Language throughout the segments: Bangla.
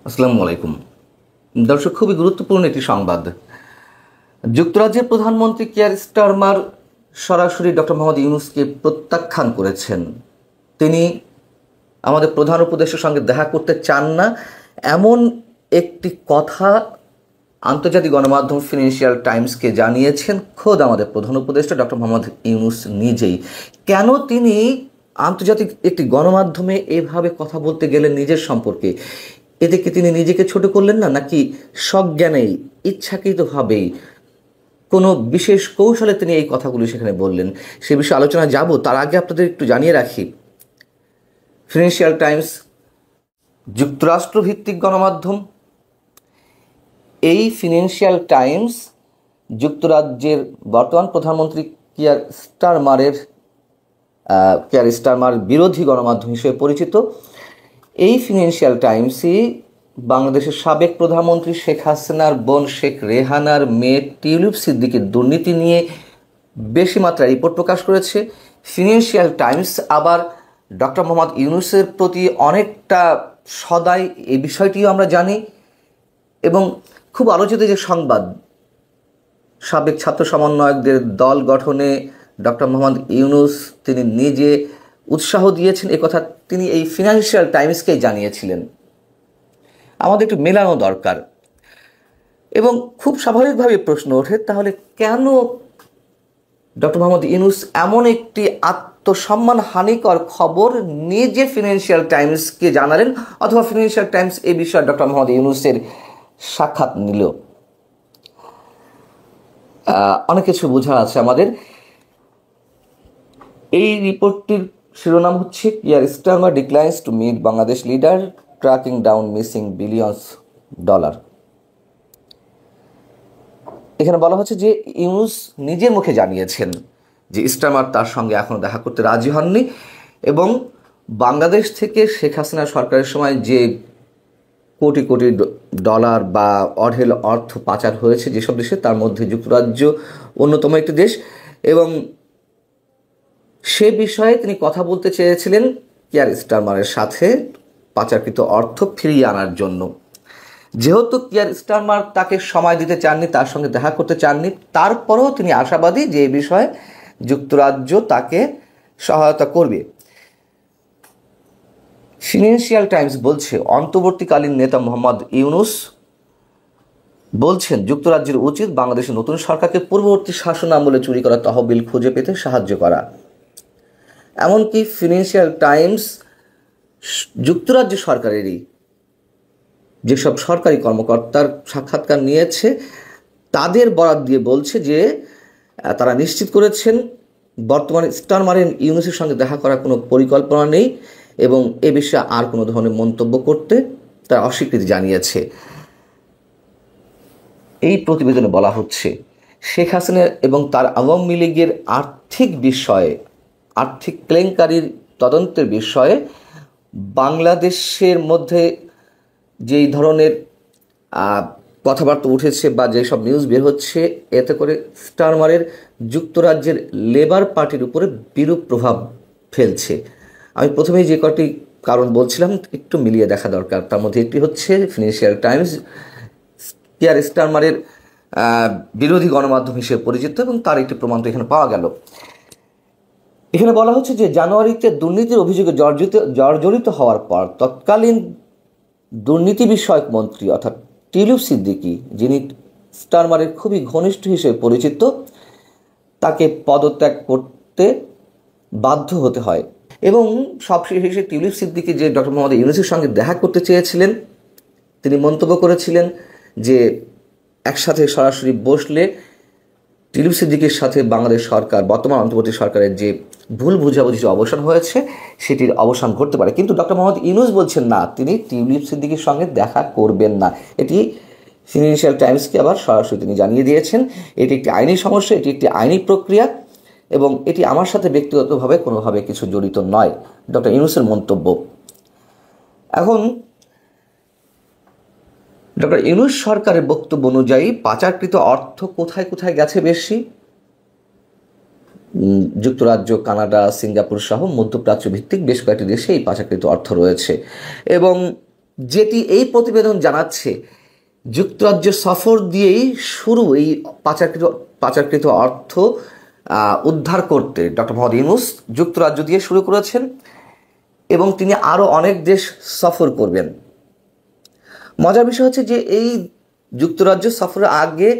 আসসালামু আলাইকুম দর্শক, খুবই গুরুত্বপূর্ণ একটি সংবাদ। যুক্তরাজ্যের প্রধানমন্ত্রী কিয়ার স্টারমার সরাসরি ডক্টর মোহাম্মদ ইউনূসকে প্রত্যাখ্যান করেছেন। তিনি আমাদের প্রধান উপদেষ্টার সঙ্গে দেখা করতে চান না, এমন একটি কথা আন্তর্জাতিক গণমাধ্যম ফিনান্সিয়াল টাইমসকে জানিয়েছেন খোদ আমাদের প্রধান উপদেষ্টা ডক্টর মোহাম্মদ ইউনূস নিজেই। কেন তিনি আন্তর্জাতিক একটি গণমাধ্যমে এভাবে কথা বলতে গেলেন নিজের সম্পর্কে? এতে কি তিনি নিজেকে ছোট করলেন না, নাকি সজ্ঞানেই ইচ্ছাকৃতভাবেই কোনো বিশেষ কৌশলে তিনি এই কথাগুলি সেখানে বললেন? সে বিষয়ে আলোচনা যাব, তার আগে আপনাদের একটু জানিয়ে রাখি, ফিনান্সিয়াল টাইমস যুক্তরাষ্ট্রভিত্তিক গণমাধ্যম। এই ফিনান্সিয়াল টাইমস যুক্তরাজ্যের বর্তমান প্রধানমন্ত্রী কিয়ার স্টারমার বিরোধী গণমাধ্যম হিসেবে পরিচিত। এই ফিনান্সিয়াল টাইমসই বাংলাদেশের সাবেক প্রধানমন্ত্রী শেখ হাসিনার বোন শেখ রেহানার মেয়ে টিউলিপ সিদ্দিকীর দুর্নীতি নিয়ে বেশি মাত্রায় রিপোর্ট প্রকাশ করেছে। ফিনান্সিয়াল টাইমস আবার ডক্টর মোহাম্মদ ইউনূসের প্রতি অনেকটা সদয়, এই বিষয়টিও আমরা জানি। এবং খুব আলোচিত যে সংবাদ, সাবেক ছাত্র সমন্বয়কদের দল গঠনে ডক্টর মোহাম্মদ ইউনূস তিনি নিজে উৎসাহ দিয়েছেন, একথা তিনি এই ফিনান্সিয়াল টাইমসকেই জানিয়েছিলেন। আমাদের একটু মেলানো দরকার। এবং খুব স্বাভাবিকভাবে প্রশ্ন ওঠে, তাহলে কেন ডক্টর মোহাম্মদ ইউনূস এমন একটি আত্মসম্মান হানিকর খবর নিজে ফিনান্সিয়াল টাইমসকে জানালেন, অথবা ফিনান্সিয়াল টাইমস এই বিষয়ে ডক্টর মোহাম্মদ ইউনূসের সাক্ষাৎ নিল? অনেক কিছু বোঝার আছে আমাদের। এই রিপোর্টটির শিরোনাম হচ্ছে Keir Starmer declines to meet Bangladesh leader tracking down missing billions dollar. এখানে বলা হচ্ছে যে ইউনূস নিজের মুখে জানিয়েছেন যে স্টারমার তার সঙ্গে এখনও দেখা করতে রাজি হননি, এবং বাংলাদেশ থেকে শেখ হাসিনা সরকারের সময় যে কোটি কোটি ডলার বা অঢেল অর্থ পাচার হয়েছে যেসব দেশে, তার মধ্যে যুক্তরাজ্য অন্যতম একটি দেশ, এবং সে বিষয়ে তিনি কথা বলতে চেয়েছিলেন কিয়ার স্টারমারের সাথে পাচারকৃত অর্থ ফিরিয়ে আনার জন্য। যেহেতু কিয়ার স্টারমার তাকে সময় দিতে চাননি, তার সঙ্গে দেখা করতে চাননি, তারপরেও তিনি আশাবাদী যে এই বিষয়ে যুক্তরাজ্য তাকে সহায়তা করবে। ফিনান্সিয়াল টাইমস বলছে, অন্তর্বর্তীকালীন নেতা মোহাম্মদ ইউনূস বলছেন যুক্তরাজ্যের উচিত বাংলাদেশের নতুন সরকারকে পূর্ববর্তী শাসন আমলে চুরি করা তহবিল খুঁজে পেতে সাহায্য করা। এমনকি ফিনান্সিয়াল টাইমস যুক্তরাজ্য সরকারেরই যেসব সরকারি কর্মকর্তার সাক্ষাৎকার নিয়েছে তাদের বরাত দিয়ে বলছে যে তারা নিশ্চিত করেছেন বর্তমানে স্টারমারের ইউনূসের সঙ্গে দেখা করার কোনো পরিকল্পনা নেই, এবং এ বিষয়ে আর কোনো ধরনের মন্তব্য করতে তারা অস্বীকৃতি জানিয়েছে। এই প্রতিবেদনে বলা হচ্ছে, শেখ হাসিনা এবং তার আওয়ামী লীগের আর্থিক কেলেঙ্কারির তদন্তের বিষয়ে বাংলাদেশের মধ্যে যেই ধরনের কথাবার্তা উঠেছে বা যেসব নিউজ বের হচ্ছে, এতে করে স্টারমারের যুক্তরাজ্যের লেবার পার্টির উপরে বিরূপ প্রভাব ফেলছে। আমি প্রথমেই যে কটি কারণ বলছিলাম একটু মিলিয়ে দেখা দরকার। তার মধ্যে একটি হচ্ছে ফিনান্সিয়াল টাইমস কিয়ার স্টারমারের বিরোধী গণমাধ্যম হিসেবে পরিচিত, এবং তার একটি প্রমাণ তো এখানে পাওয়া গেল। এখানে বলা হচ্ছে যে জানুয়ারিতে দুর্নীতির অভিযোগে জর্জরিত হওয়ার পর তৎকালীন দুর্নীতি বিষয়ক মন্ত্রী অর্থাৎ টিউলিপ সিদ্দিকী, যিনি স্টারমারের খুবই ঘনিষ্ঠ হিসেবে পরিচিত, তাকে পদত্যাগ করতে বাধ্য হতে হয়। এবং সবশেষে টিউলিপ সিদ্দিকী যে ডক্টর মোহাম্মদ ইউনূসের সঙ্গে দেখা করতে চেয়েছিলেন, তিনি মন্তব্য করেছিলেন যে একসাথে সরাসরি বসলে টিউলিপ সিদ্দিকীর সাথে বাংলাদেশ সরকার, বর্তমান অন্তর্বর্তী সরকারের যে ভুল বুঝাবুঝি অবসান হয়েছে সেটির অবসান ঘটতে পারে। কিন্তু ডক্টর মোহাম্মদ ইউনূস বলছেন না, তিনি টিউলিপ সিদ্দিকীর সঙ্গে দেখা করবেন না। এটি ফিনান্সিয়াল টাইমসকে আবার সরাসরি তিনি জানিয়ে দিয়েছেন। এটি একটি আইনি সমস্যা, এটি একটি আইনি প্রক্রিয়া, এবং এটি আমার সাথে ব্যক্তিগতভাবে কোনোভাবে কিছু জড়িত নয়, ডক্টর ইউনূসের মন্তব্য। এখন ডক্টর ইউনূস সরকারের বক্তব্য অনুযায়ী পাচারকৃত অর্থ কোথায় কোথায় গেছে বেশি? যুক্তরাজ্য, কানাডা, সিঙ্গাপুর সহ মধ্যপ্রাচ্য ভিত্তিক বেশ কয়েকটি দেশে এই পাচারকৃত অর্থ রয়েছে, এবং যেটি এই প্রতিবেদন জানাচ্ছে যুক্তরাজ্য সফর দিয়েই শুরু এই পাচারকৃত অর্থ উদ্ধার করতে ডক্টর মোহাম্মদ ইউনূস যুক্তরাজ্য দিয়ে শুরু করেছেন এবং তিনি আরও অনেক দেশ সফর করবেন। মজার বিষয় হচ্ছে যে এই যুক্তরাজ্য সফরের আগে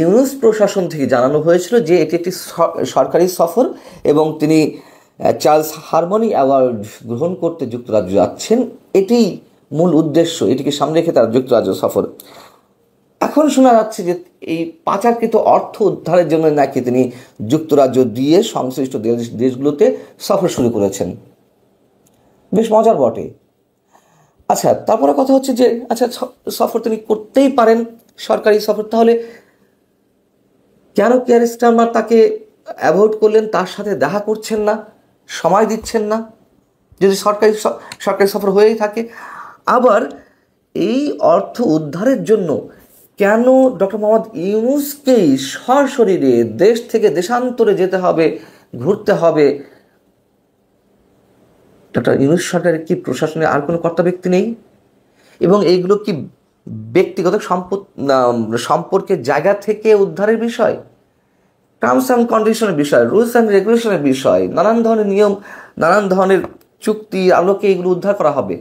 ইউনূস প্রশাসন থেকে জানানো হয়েছিল যে এটি একটি সরকারি সফর এবং তিনি চার্লস হারমোনি অ্যাওয়ার্ড গ্রহণ করতে যুক্তরাজ্য যাচ্ছেন, এটি মূল উদ্দেশ্য, এটিকে সামনে রেখে তার যুক্তরাজ্য সফর। এখন শোনা যাচ্ছে যে এই পাচারকৃত অর্থ উদ্ধারের জন্য নাকি তিনি যুক্তরাজ্য দিয়ে সংশ্লিষ্ট দেশগুলোতে সফর শুরু করেছেন। বেশ মজার বটে। আচ্ছা, তারপরে কথা হচ্ছে যে আচ্ছা, সফর তিনি করতেই পারেন, সরকারি সফর, তাহলে কেন কিয়ার স্টারমার তাকে অ্যাভয়েড করলেন, তার সাথে দেখা করছেন না, সময় দিচ্ছেন না, যদি সরকারি সফর হয়েই থাকে? আবার এই অর্থ উদ্ধারের জন্য কেন ডক্টর মোহাম্মদ ইউনূসকেই সশরীরে দেশ থেকে দেশান্তরে যেতে হবে, ঘুরতে হবে? ডক্টর ইউনূস সরকারের কি প্রশাসনে আর কোনো কর্তা ব্যক্তি নেই? এবং এইগুলো কি ব্যক্তিগত সম্পর্কের জায়গা থেকে উদ্ধারের বিষয়, টার্মস অ্যান্ড কন্ডিশনের বিষয়, রুলস অ্যান্ড রেগুলেশনের বিষয়, নানান ধরনের নিয়ম, নানান ধরনের চুক্তি আলোকে এগুলো উদ্ধার করা হবে?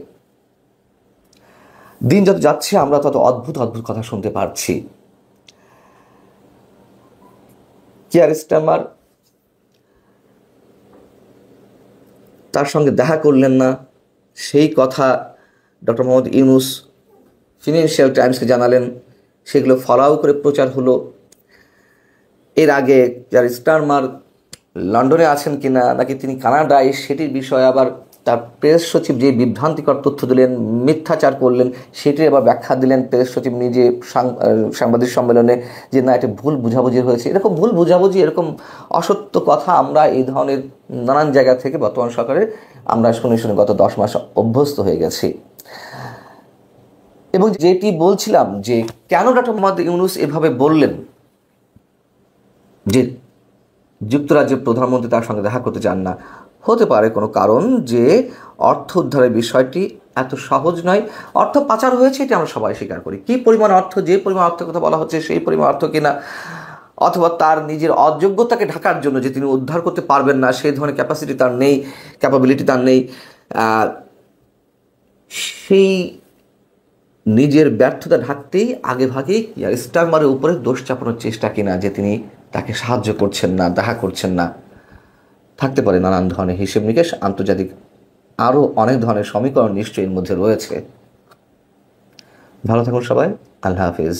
দিন যত যাচ্ছে আমরা তত অদ্ভুত অদ্ভুত কথা শুনতে পারছি। কিয়ার স্টারমার তার সঙ্গে দেখা করলেন না, সেই কথা ডক্টর মোহাম্মদ ইউনূস ফিনান্সিয়াল টাইমসকে জানালেন, সেগুলো ফলাও করে প্রচার হলো। এর আগে কিয়ার স্টারমার লন্ডনে আছেন কিনা নাকি তিনি কানাডায়, সেটির বিষয়ে আবার তার প্রেস সচিব যে বিভ্রান্তিকর তথ্য দিলেন, মিথ্যাচার করলেন, সেটির আবার ব্যাখ্যা দিলেন প্রেস সচিব নিজে সাংবাদিক সম্মেলনে, যে না, এটা ভুল বুঝাবুঝি হয়েছে। এরকম ভুল বুঝাবুঝি, এরকম অসত্য কথা আমরা এই ধরনের নানান জায়গা থেকে বর্তমান সরকারের আমরা শুনে শুনে গত 10 মাস অভ্যস্ত হয়ে গেছি। এবং যেটি বলছিলাম যে কেন ডক্টর মোহাম্মদ ইউনূস এভাবে বললেন যে যুক্তরাজ্যের প্রধানমন্ত্রী তার সঙ্গে দেখা করতে চান না, হতে পারে কোনো কারণ যে অর্থ উদ্ধারের বিষয়টি এত সহজ নয়। অর্থ পাচার হয়েছে, এটি আমরা সবাই স্বীকার করি। কী পরিমাণ অর্থ, যে পরিমাণ অর্থের কথা বলা হচ্ছে সেই পরিমাণ অর্থ কিনা, অথবা তার নিজের অযোগ্যতাকে ঢাকার জন্য যে তিনি উদ্ধার করতে পারবেন না, সেই ধরনের ক্যাপাসিটি তার নেই, ক্যাপাবিলিটি তার নেই, সেই নিজের ব্যর্থতা ঢাকতেই আগেভাগেই কিয়ার স্টারমারের উপরে দোষ চাপানোর চেষ্টা কিনা, যে তিনি তাকে সাহায্য করছেন না, দেখা করছেন না। থাকতে পারে নানান ধরনের হিসেব নিকেশ, আন্তর্জাতিক আরও অনেক ধরনের সমীকরণ নিশ্চয়ই এর মধ্যে রয়েছে। ভালো থাকুন সবাই, আল্লাহ হাফিজ।